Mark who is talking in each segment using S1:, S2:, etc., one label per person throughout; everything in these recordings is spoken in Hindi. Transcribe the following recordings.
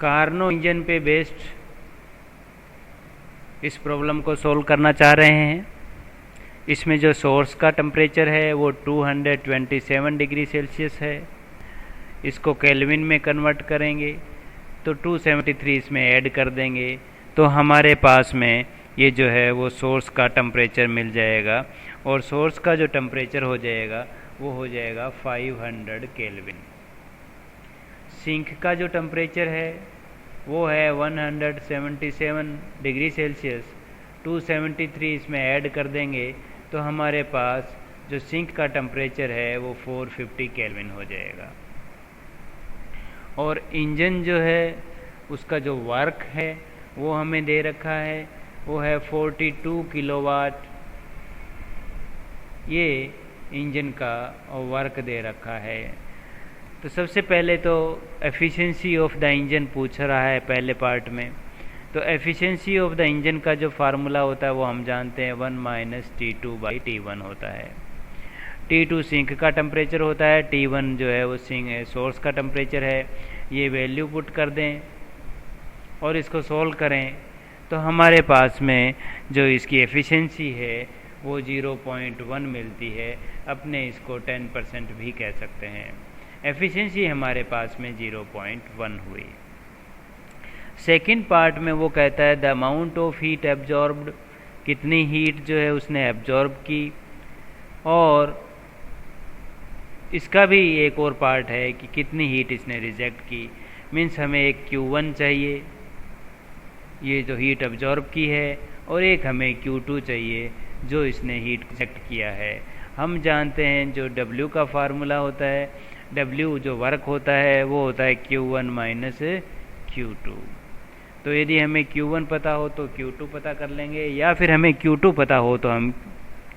S1: कार्नो इंजन पे बेस्ड इस प्रॉब्लम को सॉल्व करना चाह रहे हैं। इसमें जो सोर्स का टेम्परेचर है वो 227 डिग्री सेल्सियस है। इसको केल्विन में कन्वर्ट करेंगे तो 273 इसमें ऐड कर देंगे तो हमारे पास में ये जो है वो सोर्स का टेम्परेचर मिल जाएगा और सोर्स का जो टेम्परेचर हो जाएगा वो हो जाएगा 500 केल्विन। सिंक का जो टेम्परेचर है वो है 177 डिग्री सेल्सियस। 273 इसमें ऐड कर देंगे तो हमारे पास जो सिंक का टेम्परेचर है वो 450 केल्विन हो जाएगा। और इंजन जो है उसका जो वर्क है वो हमें दे रखा है वो है 42 किलोवाट। ये इंजन का वर्क दे रखा है। तो सबसे पहले तो एफिशिएंसी ऑफ द इंजन पूछ रहा है पहले पार्ट में। तो एफिशिएंसी ऑफ द इंजन का जो फार्मूला होता है वो हम जानते हैं 1 - T2/T1 होता है। T2 सिंक का टेम्परेचर होता है, T1 जो है वो सोर्स का टेम्परेचर है। ये वैल्यू पुट कर दें और इसको सोल्व करें तो हमारे पास में जो इसकी एफिशिएंसी है वो 0.1 मिलती है। अपने इसको 10% भी कह सकते हैं। एफिशिएंसी हमारे पास में 0.1 हुई। सेकंड पार्ट में वो कहता है the amount of heat absorbed, कितनी हीट जो है उसने एब्जॉर्ब की। और इसका भी एक और पार्ट है कि कितनी हीट इसने रिजेक्ट की। मीन्स हमें एक Q1 चाहिए, ये जो हीट एब्जॉर्ब की है, और एक हमें Q2 चाहिए जो इसने हीट रिजेक्ट किया है। हम जानते हैं जो W का फार्मूला होता है, W जो वर्क होता है वो होता है Q1 - Q2। तो यदि हमें Q1 पता हो तो Q2 पता कर लेंगे, या फिर हमें Q2 पता हो तो हम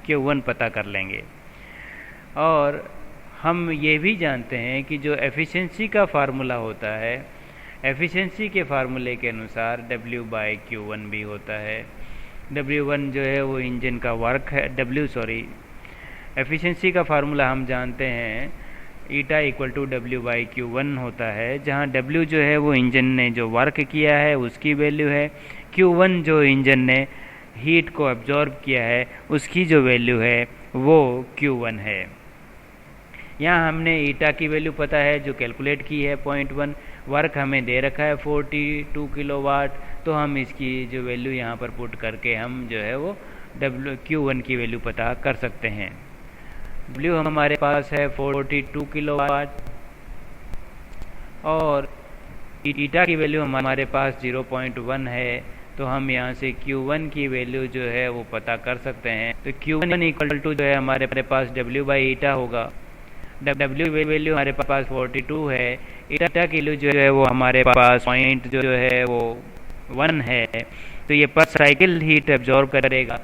S1: Q1 पता कर लेंगे। और हम ये भी जानते हैं कि जो एफिशिएंसी का फार्मूला होता है, एफिशिएंसी के फार्मूले के अनुसार W/Q1 भी होता है। W1 जो है वो इंजन का वर्क है, एफिशिएंसी का फार्मूला हम जानते हैं ईटा = W/Q1 होता है, जहाँ W जो है वो इंजन ने जो वर्क किया है उसकी वैल्यू है, Q1 जो इंजन ने हीट को एब्जॉर्ब किया है उसकी जो वैल्यू है वो Q1 है। यहाँ हमने ईटा की वैल्यू पता है जो कैलकुलेट की है 0.1। वर्क हमें दे रखा है 42 किलोवाट। तो हम इसकी जो वैल्यू यहाँ पर पुट करके हम जो है वो Q1 की वैल्यू पता कर सकते हैं। W हमारे पास है 42 किलोवाट और ईटा की वैल्यू हमारे पास 0.1 है। तो हम यहाँ से Q1 की वैल्यू जो है वो पता कर सकते हैं। तो Q1 = जो है हमारे पास W/ईटा होगा। W वैल्यू हमारे पास 42 है, ईटा की वैल्यू जो है वो हमारे पास पॉइंट जो है वो 1 है। तो ये पर साइकिल हीट एब्जॉर्ब करेगा।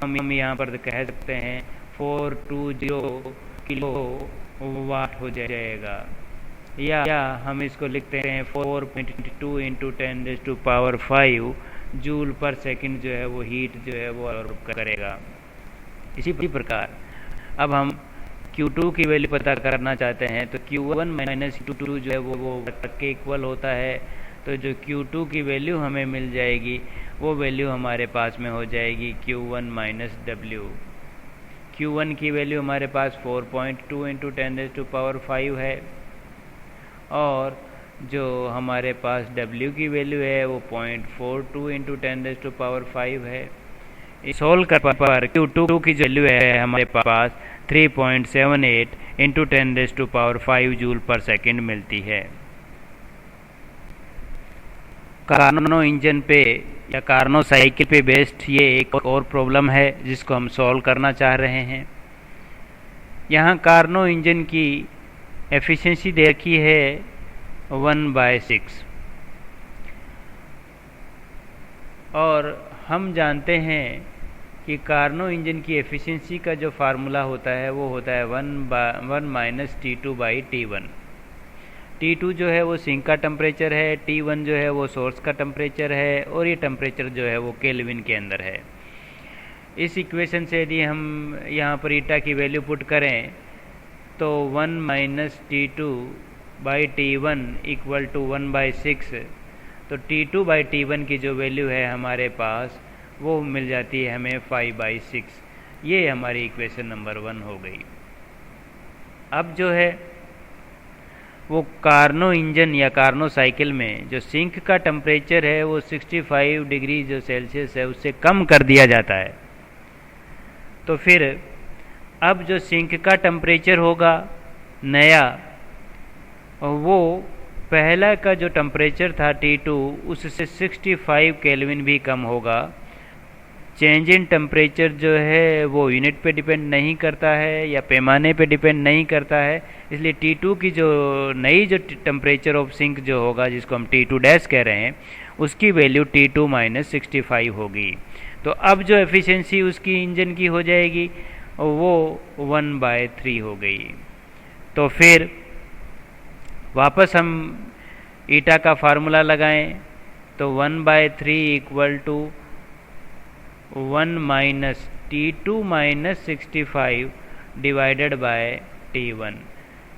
S1: हम यहाँ पर कह सकते हैं 420 किलोवाट हो जाएगा, या हम इसको लिखते हैं 4.2 × 10⁵ जूल पर सेकंड जो है वो हीट जो है वो एब्जॉर्ब करेगा। इसी प्रकार अब हम Q2 की वैल्यू पता करना चाहते हैं तो Q1 - Q2 जो है वो वर्क के इक्वल होता है। तो जो Q2 की वैल्यू हमें मिल जाएगी वो वैल्यू हमारे पास में हो जाएगी Q1 - W। Q1 की वैल्यू हमारे पास 4.2 × 10⁵ है और जो हमारे पास W की वैल्यू है वो 0.42 × 10⁵ है। सोल्व कर पर Q2 की वैल्यू है हमारे पास 3.78 × 10⁵ जूल पर सेकंड मिलती है। कार्नो इंजन पे या कार्नो साइकिल पे बेस्ड ये एक और प्रॉब्लम है जिसको हम सॉल्व करना चाह रहे हैं। यहाँ कार्नो इंजन की एफिशिएंसी दे रखी है 1/6 और हम जानते हैं कि कार्नो इंजन की एफिशिएंसी का जो फार्मूला होता है वो होता है 1 - T2/T1। T2 जो है वो सिंक का टेम्परेचर है, T1 जो है वो सोर्स का टेम्परेचर है और ये टेम्परेचर जो है वो केल्विन के अंदर है। इस इक्वेशन से यदि हम यहाँ पर ईटा की वैल्यू पुट करें तो 1 - T2/T1 = 1/6 तो T2/T1 की जो वैल्यू है हमारे पास वो मिल जाती है हमें 5/6। ये हमारी इक्वेशन नंबर 1 हो गई। अब जो है वो कार्नो इंजन या कार्नो साइकिल में जो सिंक का टेम्परेचर है वो 65 डिग्री जो सेल्सियस है उससे कम कर दिया जाता है। तो फिर अब जो सिंक का टेम्परेचर होगा नया, वो पहला का जो टेम्परेचर था T2 उससे 65 केल्विन भी कम होगा। चेंज इन टेम्परेचर जो है वो यूनिट पे डिपेंड नहीं करता है या पैमाने पे डिपेंड नहीं करता है, इसलिए T2 की जो नई जो टेम्परेचर ऑफ सिंक जो होगा जिसको हम T2 डैश कह रहे हैं उसकी वैल्यू T2 - 65 होगी। तो अब जो एफिशिएंसी उसकी इंजन की हो जाएगी वो 1/3 हो गई। तो फिर वापस हम ईटा का फार्मूला लगाएं तो 1/3 = 1 - T2 - 65 डिवाइडेड बाय T1।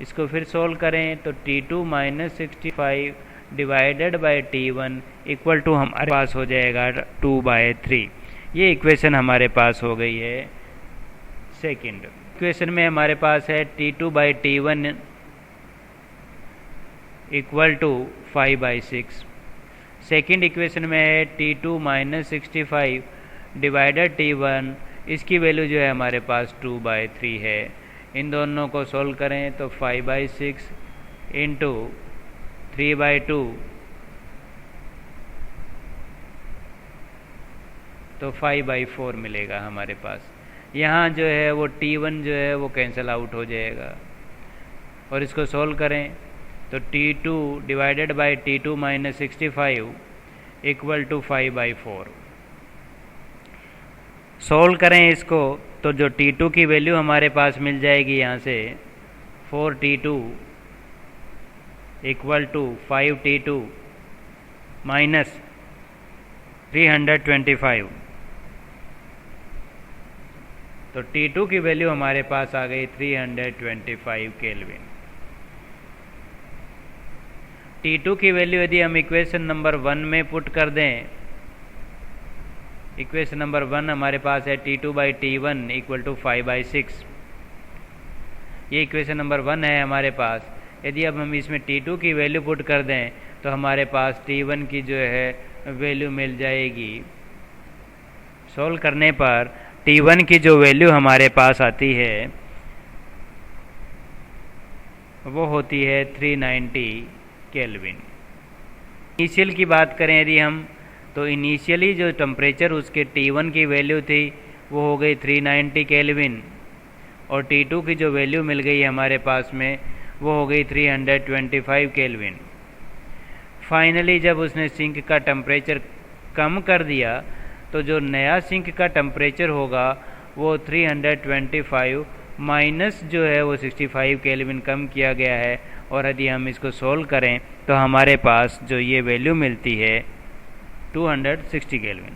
S1: इसको फिर सोल्व करें तो T2 - 65 divided by T1 equal to हमारे पास हो जाएगा 2/3। ये इक्वेशन हमारे पास हो गई है। सेकंड इक्वेशन में हमारे पास है T2/T1 equal to 5/6। Second equation में है T2 - 65 डिवाइडेड T1, इसकी वैल्यू जो है हमारे पास 2/3 है। इन दोनों को सोल्व करें तो 5/6 इंटू 3/2 तो 5/4 मिलेगा हमारे पास। यहाँ जो है वो T1 जो है वो कैंसिल आउट हो जाएगा और इसको सोल्व करें तो T2 divided by T2 - 65 equal to 5/4। Solve करें इसको तो जो T2 की वैल्यू हमारे पास मिल जाएगी यहाँ से 4T2 equal to 5T2 minus 325। तो T2 की वैल्यू हमारे पास आ गई 325 केल्विन। T2 की वैल्यू यदि हम इक्वेशन नंबर 1 में पुट कर दें, इक्वेशन नंबर 1 हमारे पास है T2/T1 इक्वल टू 5/6। ये इक्वेशन नंबर 1 है हमारे पास। यदि अब हम इसमें T2 की वैल्यू पुट कर दें तो हमारे पास T1 की जो है वैल्यू मिल जाएगी। सोल्व करने पर T1 की जो वैल्यू हमारे पास आती है वो होती है 390 केल्विन। इनिशियल की बात करें यदि हम तो इनिशियली जो टेम्परेचर उसके T1 की वैल्यू थी वो हो गई 390 केल्विन और T2 की जो वैल्यू मिल गई हमारे पास में वो हो गई 325 केल्विन। फाइनली जब उसने सिंक का टेम्परेचर कम कर दिया तो जो नया सिंक का टेम्परेचर होगा वो 325 माइनस जो है वो 65 केल्विन कम किया गया है। और यदि हम इसको सोल्व करें तो हमारे पास जो ये वैल्यू मिलती है 260 केल्विन।